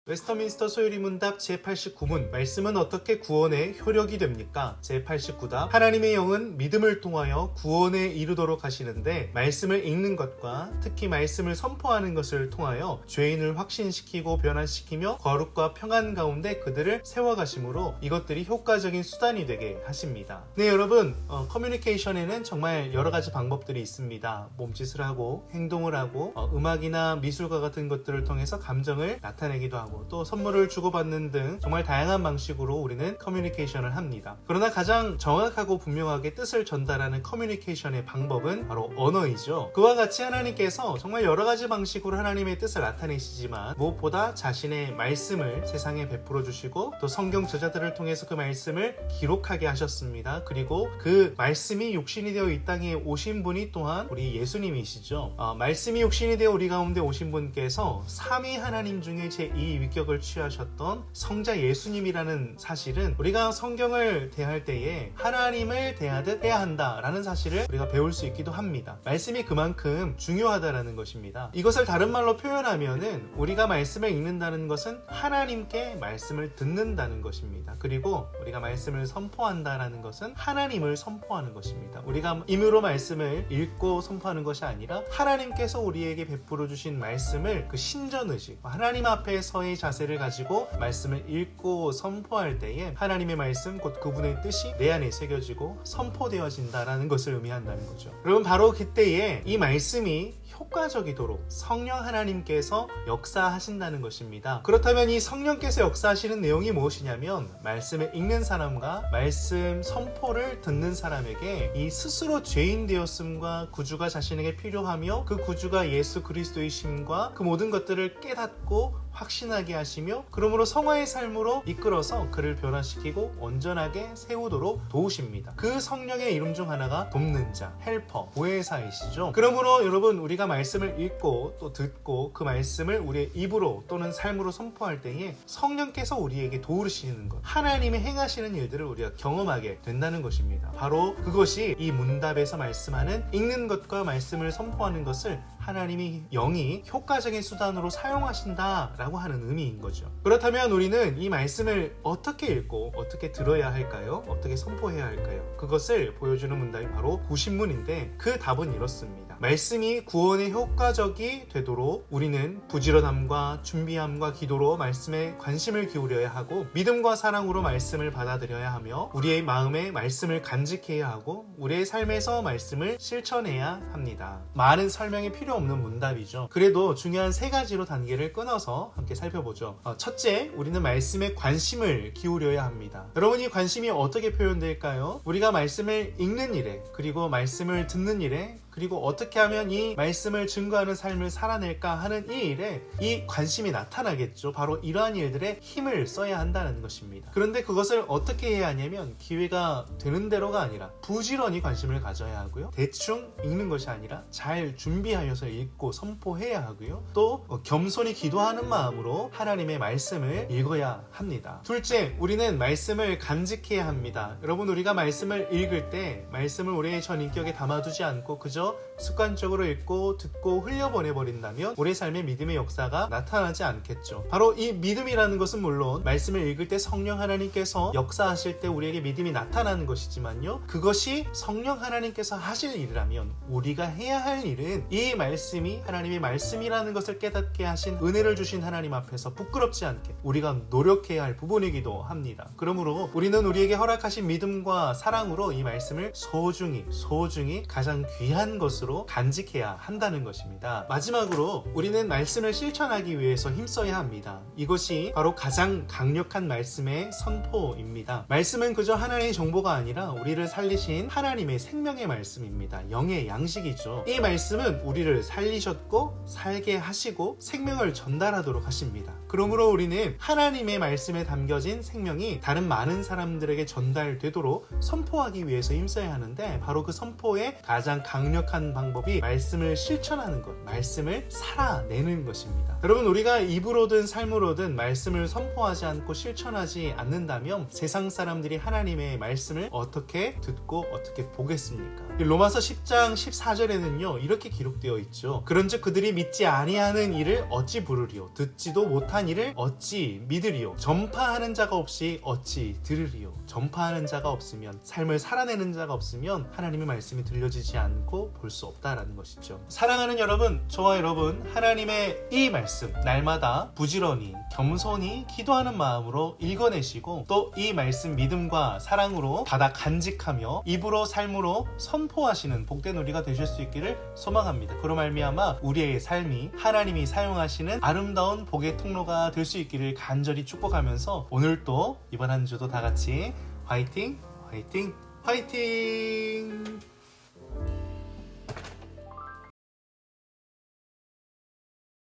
웨스터민스터 소요리 문답 제89문 말씀은 어떻게 구원의 효력이 됩니까? 제89답 하나님의 영은 믿음을 통하여 구원에 이르도록 하시는데 말씀을 읽는 것과 특히 말씀을 선포하는 것을 통하여 죄인을 확신시키고 변화시키며 거룩과 평안 가운데 그들을 세워가심으로 이것들이 효과적인 수단이 되게 하십니다. 네, 여러분, 커뮤니케이션에는 정말 여러가지 방법들이 있습니다. 몸짓을 하고 행동을 하고 음악이나 미술과 같은 것들을 통해서 감정을 나타내기도 하고 또 선물을 주고받는 등 정말 다양한 방식으로 우리는 커뮤니케이션을 합니다. 그러나 가장 정확하고 분명하게 뜻을 전달하는 커뮤니케이션의 방법은 바로 언어이죠. 그와 같이 하나님께서 정말 여러 가지 방식으로 하나님의 뜻을 나타내시지만 무엇보다 자신의 말씀을 세상에 베풀어 주시고 또 성경 저자들을 통해서 그 말씀을 기록하게 하셨습니다. 그리고 그 말씀이 육신이 되어 이 땅에 오신 분이 또한 우리 예수님이시죠. 말씀이 육신이 되어 우리 가운데 오신 분께서 삼위 하나님 중에 제2 위격을 취하셨던 성자 예수님이라는 사실은 우리가 성경을 대할 때에 하나님을 대하듯 해야 한다라는 사실을 우리가 배울 수 있기도 합니다. 말씀이 그만큼 중요하다라는 것입니다. 이것을 다른 말로 표현하면은 우리가 말씀을 읽는다는 것은 하나님께 말씀을 듣는다는 것입니다. 그리고 우리가 말씀을 선포한다라는 것은 하나님을 선포하는 것입니다. 우리가 임의로 말씀을 읽고 선포하는 것이 아니라 하나님께서 우리에게 베풀어 주신 말씀을 그 신전의식, 하나님 앞에서의 자세를 가지고 말씀을 읽고 선포할 때에 하나님의 말씀 곧 그분의 뜻이 내 안에 새겨지고 선포되어진다라는 것을 의미한다는 거죠. 여러분, 바로 그때에 이 말씀이 효과적이도록 성령 하나님께서 역사하신다는 것입니다. 그렇다면 이 성령께서 역사하시는 내용이 무엇이냐면 말씀을 읽는 사람과 말씀 선포를 듣는 사람에게 이 스스로 죄인 되었음과 구주가 자신에게 필요하며 그 구주가 예수 그리스도이심과 그 모든 것들을 깨닫고 확신하게 하시며 그러므로 성화의 삶으로 이끌어서 그를 변화시키고 온전하게 세우도록 도우십니다. 그 성령의 이름 중 하나가 돕는 자, 헬퍼, 보혜사이시죠. 그러므로 여러분, 우리가 말씀을 읽고 또 듣고 그 말씀을 우리의 입으로 또는 삶으로 선포할 때에 성령께서 우리에게 도우시는 것, 하나님이 행하시는 일들을 우리가 경험하게 된다는 것입니다. 바로 그것이 이 문답에서 말씀하는 읽는 것과 말씀을 선포하는 것을 하나님이 영이 효과적인 수단으로 사용하신다라고 하는 의미인 거죠. 그렇다면 우리는 이 말씀을 어떻게 읽고 어떻게 들어야 할까요? 어떻게 선포해야 할까요? 그것을 보여주는 문답이 바로 구신문인데 그 답은 이렇습니다. 말씀이 구원에 효과적이 되도록 우리는 부지런함과 준비함과 기도로 말씀에 관심을 기울여야 하고 믿음과 사랑으로 말씀을 받아들여야 하며 우리의 마음에 말씀을 간직해야 하고 우리의 삶에서 말씀을 실천해야 합니다. 많은 설명이 필요 없는 문답이죠. 그래도 중요한 세 가지로 단계를 끊어서 함께 살펴보죠. 첫째, 우리는 말씀에 관심을 기울여야 합니다. 여러분, 이 관심이 어떻게 표현될까요? 우리가 말씀을 읽는 일에 그리고 말씀을 듣는 일에 그리고 어떻게 하면 이 말씀을 증거하는 삶을 살아낼까 하는 이 일에 이 관심이 나타나겠죠. 바로 이러한 일들에 힘을 써야 한다는 것입니다. 그런데 그것을 어떻게 해야 하냐면 기회가 되는 대로가 아니라 부지런히 관심을 가져야 하고요. 대충 읽는 것이 아니라 잘 준비하여서 읽고 선포해야 하고요. 또 겸손히 기도하는 마음으로 하나님의 말씀을 읽어야 합니다. 둘째, 우리는 말씀을 간직해야 합니다. 여러분, 우리가 말씀을 읽을 때 말씀을 우리의 전인격에 담아두지 않고 그저 습관적으로 읽고 듣고 흘려보내버린다면 우리의 삶의 믿음의 역사가 나타나지 않겠죠. 바로 이 믿음이라는 것은 물론 말씀을 읽을 때 성령 하나님께서 역사하실 때 우리에게 믿음이 나타나는 것이지만요, 그것이 성령 하나님께서 하실 일이라면 우리가 해야 할 일은 이 말씀이 하나님의 말씀이라는 것을 깨닫게 하신 은혜를 주신 하나님 앞에서 부끄럽지 않게 우리가 노력해야 할 부분이기도 합니다. 그러므로 우리는 우리에게 허락하신 믿음과 사랑으로 이 말씀을 소중히 가장 귀한 것으로 간직해야 한다는 것입니다. 마지막으로 우리는 말씀을 실천하기 위해서 힘써야 합니다. 이것이 바로 가장 강력한 말씀의 선포입니다. 말씀은 그저 하나님의 정보가 아니라 우리를 살리신 하나님의 생명의 말씀입니다. 영의 양식이죠. 이 말씀은 우리를 살리셨고 살게 하시고 생명을 전달하도록 하십니다. 그러므로 우리는 하나님의 말씀에 담겨진 생명이 다른 많은 사람들에게 전달되도록 선포하기 위해서 힘써야 하는데 바로 그 선포의 가장 강력한 유력한 방법이 말씀을 실천하는 것, 말씀을 살아내는 것입니다. 여러분, 우리가 입으로든 삶으로든 말씀을 선포하지 않고 실천하지 않는다면 세상 사람들이 하나님의 말씀을 어떻게 듣고 어떻게 보겠습니까? 로마서 10장 14절에는요 이렇게 기록되어 있죠. 그런즉 그들이 믿지 아니하는 일을 어찌 부르리요? 듣지도 못한 일을 어찌 믿으리요? 전파하는 자가 없이 어찌 들으리요? 전파하는 자가 없으면, 삶을 살아내는 자가 없으면 하나님의 말씀이 들려지지 않고 볼 수 없다라는 것이죠. 사랑하는 여러분, 저와 여러분, 하나님의 이 말씀 날마다 부지런히 겸손히 기도하는 마음으로 읽어내시고 또 이 말씀 믿음과 사랑으로 받아 간직하며 입으로 삶으로 선포하시는 복된 우리가 되실 수 있기를 소망합니다. 그로 말미암아 우리의 삶이 하나님이 사용하시는 아름다운 복의 통로가 될 수 있기를 간절히 축복하면서 오늘도 이번 한 주도 다 같이 화이팅 화이팅 화이팅!